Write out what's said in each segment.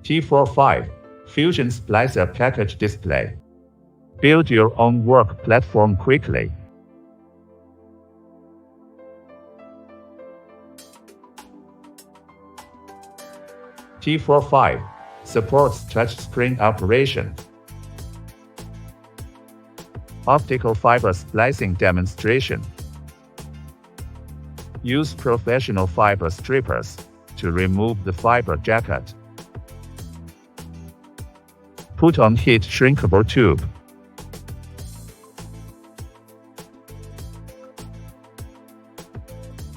T45 Fusion Splicer Package Display. Build your own work platform quickly. T45 supports touchscreen operation. Optical fiber splicing demonstration. Use professional fiber strippers to remove the fiber jacket. Put on heat shrinkable tube.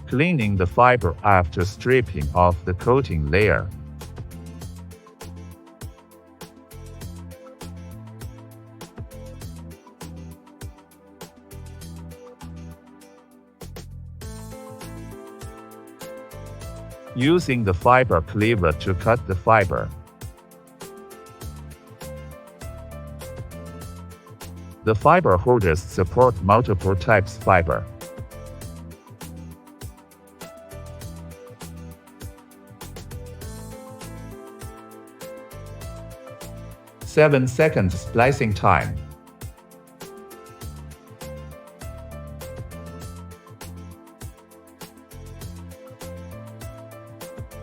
Cleaning the fiber after stripping off the coating layer. Using the fiber cleaver to cut the fiber. The fiber holders support multiple types fiber. "7-second splicing time."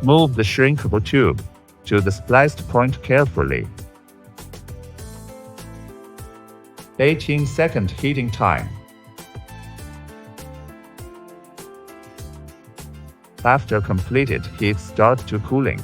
Move the shrinkable tube to the spliced point carefully. 18-second heating time. After completed, heat start to cooling.